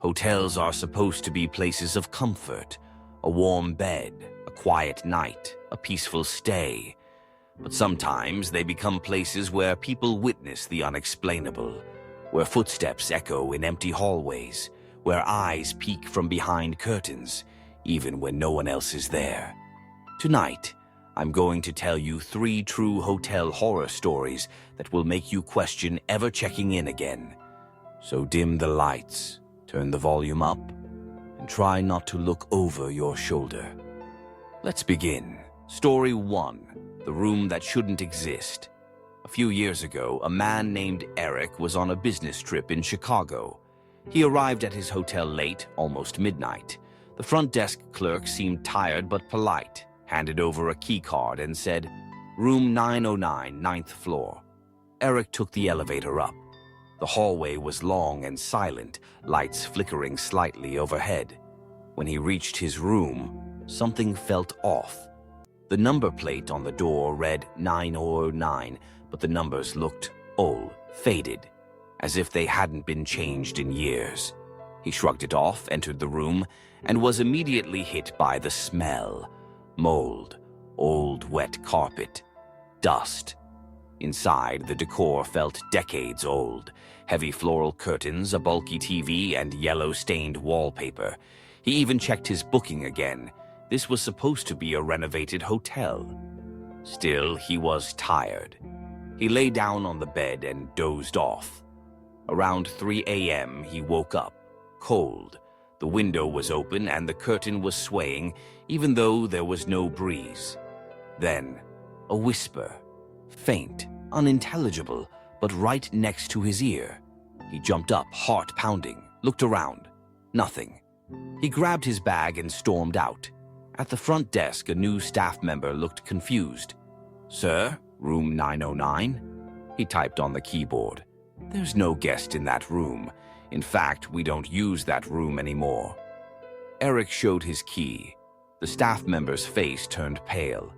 Hotels are supposed to be places of comfort, a warm bed, a quiet night, a peaceful stay. But sometimes they become places where people witness the unexplainable, where footsteps echo in empty hallways, where eyes peek from behind curtains, even when no one else is there. Tonight, I'm going to tell you 3 true hotel horror stories that will make you question ever checking in again. So dim the lights, turn the volume up, and try not to look over your shoulder. Let's begin. Story 1, the room that shouldn't exist. A few years ago, a man named Eric was on a business trip in Chicago. He arrived at his hotel late, almost midnight. The front desk clerk seemed tired but polite, handed over a key card and said, "Room 909, 9th floor." Eric took the elevator up. The hallway was long and silent, lights flickering slightly overhead. When he reached his room, something felt off. The number plate on the door read 909, but the numbers looked old, faded, as if they hadn't been changed in years. He shrugged it off, entered the room, and was immediately hit by the smell. Mold, old wet carpet, dust. Inside, the decor felt decades old. Heavy floral curtains, a bulky TV, and yellow-stained wallpaper. He even checked his booking again. This was supposed to be a renovated hotel. Still, he was tired. He lay down on the bed and dozed off. Around 3 a.m., he woke up, cold. The window was open and the curtain was swaying, even though there was no breeze. Then, a whisper, faint, unintelligible, but right next to his ear. He jumped up, heart pounding, looked around. Nothing. He grabbed his bag and stormed out. At the front desk, a new staff member looked confused. "Sir, room 909? He typed on the keyboard. "There's no guest in that room. In fact, we don't use that room anymore." Eric showed his key. The staff member's face turned pale.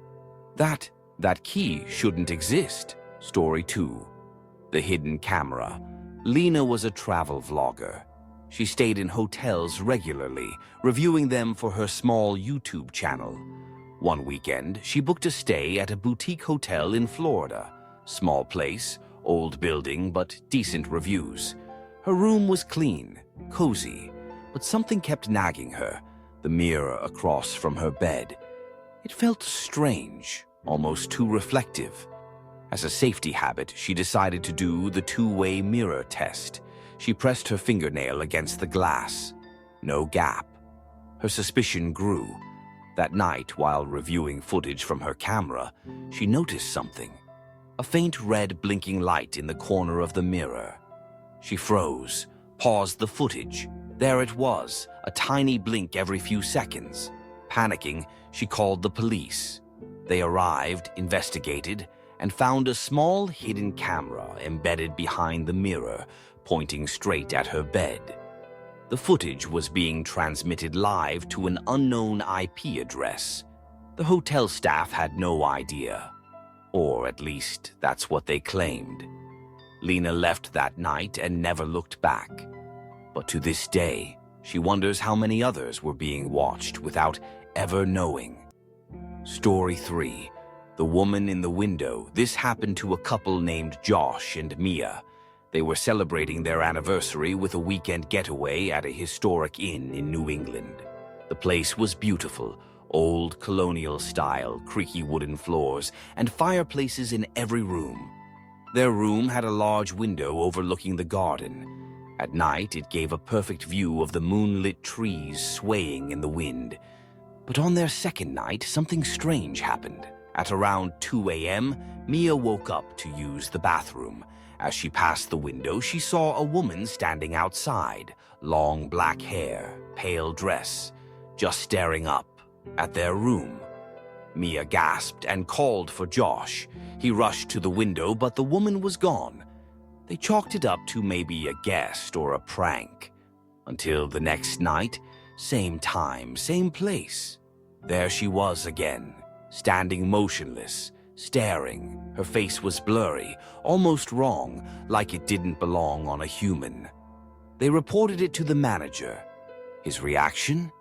That key shouldn't exist. Story 2. The hidden camera. Lena was a travel vlogger. She stayed in hotels regularly, reviewing them for her small YouTube channel. One weekend, she booked a stay at a boutique hotel in Florida. Small place, old building, but decent reviews. Her room was clean, cozy, but something kept nagging her, the mirror across from her bed. It felt strange, almost too reflective. As a safety habit, she decided to do the 2-way mirror test. She pressed her fingernail against the glass. No gap. Her suspicion grew. That night, while reviewing footage from her camera, she noticed something. A faint red blinking light in the corner of the mirror. She froze, paused the footage. There it was, a tiny blink every few seconds. Panicking, she called the police. They arrived, investigated, and found a small hidden camera embedded behind the mirror, pointing straight at her bed. The footage was being transmitted live to an unknown IP address. The hotel staff had no idea. Or at least, that's what they claimed. Lena left that night and never looked back. But to this day, she wonders how many others were being watched without ever knowing. Story 3. The woman in the window. This happened to a couple named Josh and Mia. They were celebrating their anniversary with a weekend getaway at a historic inn in New England. The place was beautiful, old colonial style, creaky wooden floors, and fireplaces in every room. Their room had a large window overlooking the garden. At night, it gave a perfect view of the moonlit trees swaying in the wind. But on their second night, something strange happened. At around 2 a.m., Mia woke up to use the bathroom. As she passed the window, she saw a woman standing outside, long black hair, pale dress, just staring up at their room. Mia gasped and called for Josh. He rushed to the window, but the woman was gone. They chalked it up to maybe a guest or a prank. Until the next night, same time, same place. There she was again, standing motionless, staring. Her face was blurry, almost wrong, like it didn't belong on a human. They reported it to the manager. His reaction?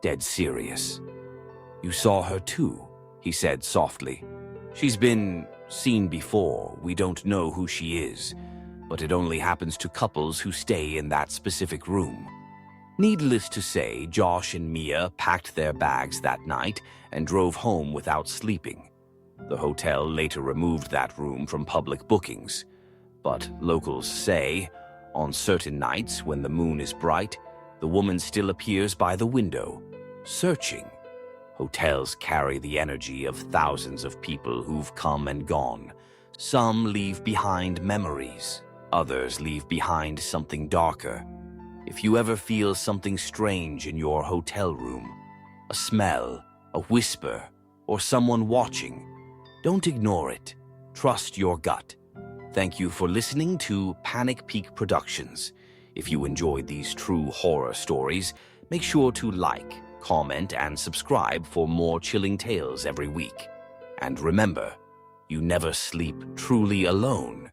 Dead serious. "You saw her too," he said softly. "She's been seen before. We don't know who she is, but it only happens to couples who stay in that specific room." Needless to say, Josh and Mia packed their bags that night and drove home without sleeping. The hotel later removed that room from public bookings. But locals say, on certain nights when the moon is bright, the woman still appears by the window, searching. Hotels carry the energy of thousands of people who've come and gone. Some leave behind memories, others leave behind something darker. If you ever feel something strange in your hotel room, a smell, a whisper, or someone watching, don't ignore it. Trust your gut. Thank you for listening to Panic Peak Productions. If you enjoyed these true horror stories, make sure to like, comment, and subscribe for more chilling tales every week. And remember, you never sleep truly alone